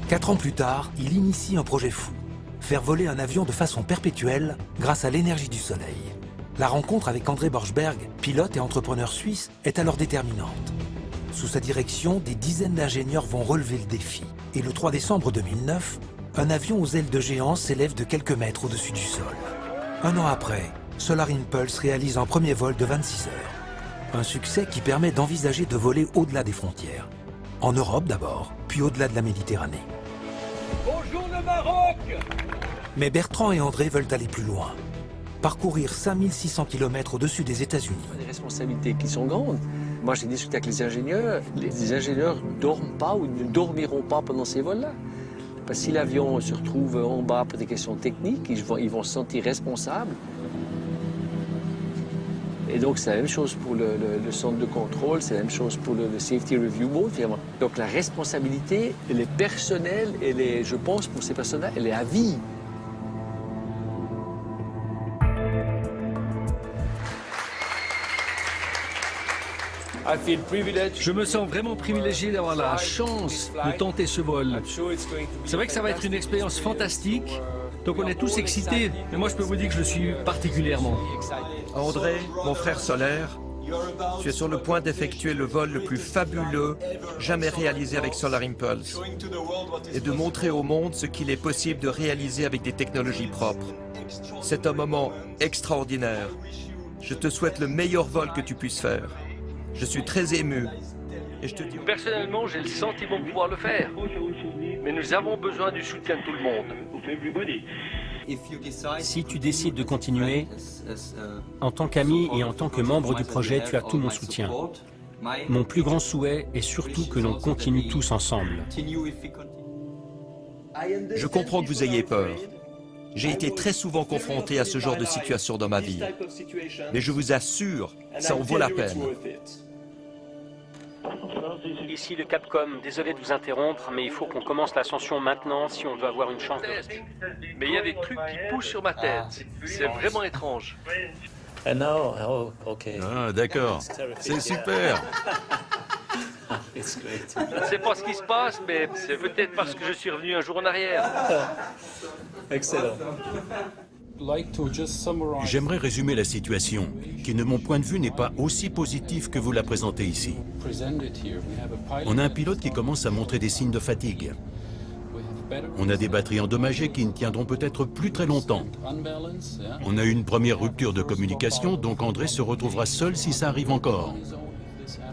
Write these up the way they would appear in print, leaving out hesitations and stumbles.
4 ans plus tard, il initie un projet fou. Faire voler un avion de façon perpétuelle grâce à l'énergie du soleil. La rencontre avec André Borschberg, pilote et entrepreneur suisse, est alors déterminante. Sous sa direction, des dizaines d'ingénieurs vont relever le défi. Et le 3 décembre 2009, un avion aux ailes de géant s'élève de quelques mètres au-dessus du sol. Un an après, Solar Impulse réalise un premier vol de 26 heures. Un succès qui permet d'envisager de voler au-delà des frontières. En Europe d'abord, puis au-delà de la Méditerranée. Bonjour le Maroc! Mais Bertrand et André veulent aller plus loin. Parcourir 5600 km au-dessus des États-Unis. Des responsabilités qui sont grandes. Moi, j'ai discuté avec les ingénieurs. Les ingénieurs ne dorment pas ou ne dormiront pas pendant ces vols-là. Parce que si l'avion se retrouve en bas pour des questions techniques, ils vont se sentir responsables. Et donc, c'est la même chose pour le centre de contrôle, c'est la même chose pour le Safety Review Board, finalement. Donc, la responsabilité, elle est personnelle, je pense, pour ces personnes-là, elle est à vie. Je me sens vraiment privilégié d'avoir la chance de tenter ce vol. C'est vrai que ça va être une expérience fantastique, donc on est tous excités, mais moi je peux vous dire que je suis particulièrement. André, mon frère solaire, tu es sur le point d'effectuer le vol le plus fabuleux jamais réalisé avec Solar Impulse et de montrer au monde ce qu'il est possible de réaliser avec des technologies propres. C'est un moment extraordinaire. Je te souhaite le meilleur vol que tu puisses faire. Je suis très ému et je te dis... Personnellement, j'ai le sentiment de pouvoir le faire, mais nous avons besoin du soutien de tout le monde. Si tu décides de continuer, en tant qu'ami et en tant que membre du projet, tu as tout mon soutien. Mon plus grand souhait est surtout que l'on continue tous ensemble. Je comprends que vous ayez peur. J'ai été très souvent confronté à ce genre de situation dans ma vie. Mais je vous assure, ça en vaut la peine. Ici le Capcom, désolé de vous interrompre, mais il faut qu'on commence l'ascension maintenant si on veut avoir une chance de rester. Mais il y a des trucs qui poussent sur ma tête. C'est vraiment étrange. Ah, d'accord. C'est super. Je ne sais pas ce qui se passe, mais c'est peut-être parce que je suis revenu un jour en arrière. Excellent. J'aimerais résumer la situation, qui de mon point de vue n'est pas aussi positive que vous la présentez ici. On a un pilote qui commence à montrer des signes de fatigue. On a des batteries endommagées qui ne tiendront peut-être plus très longtemps. On a eu une première rupture de communication, donc André se retrouvera seul si ça arrive encore.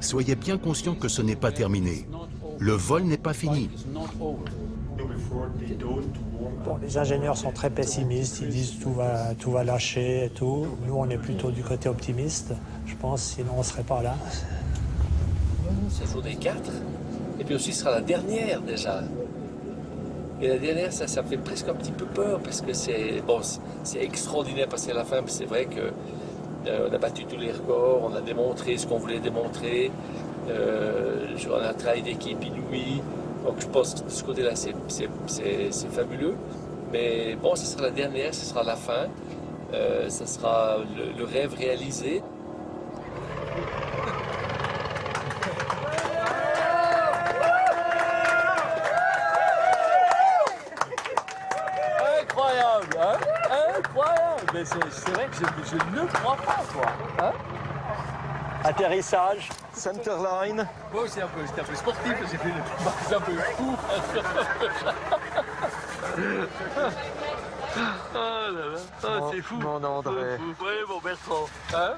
Soyez bien conscient que ce n'est pas terminé. Le vol n'est pas fini. Bon, les ingénieurs sont très pessimistes, ils disent tout va lâcher et tout. Nous, on est plutôt du côté optimiste, je pense, sinon on ne serait pas là. C'est journée 4, et puis aussi ce sera la dernière déjà. Et la dernière, ça fait presque un petit peu peur, parce que c'est extraordinaire passer à la fin, mais c'est vrai que on a battu tous les records, on a démontré ce qu'on voulait démontrer, on a un travail d'équipe inouï. Donc je pense que de ce côté-là, c'est fabuleux. Mais bon, ce sera la dernière, ce sera la fin. Ce sera le rêve réalisé. Incroyable, hein? Incroyable! Mais c'est vrai que je ne crois pas, quoi. Hein? Atterrissage, centerline. Moi aussi j'étais un peu sportif, j'ai fait c'est un peu fou. Oh là là, c'est fou. Mon André. Oui, mon Bertrand. Hein?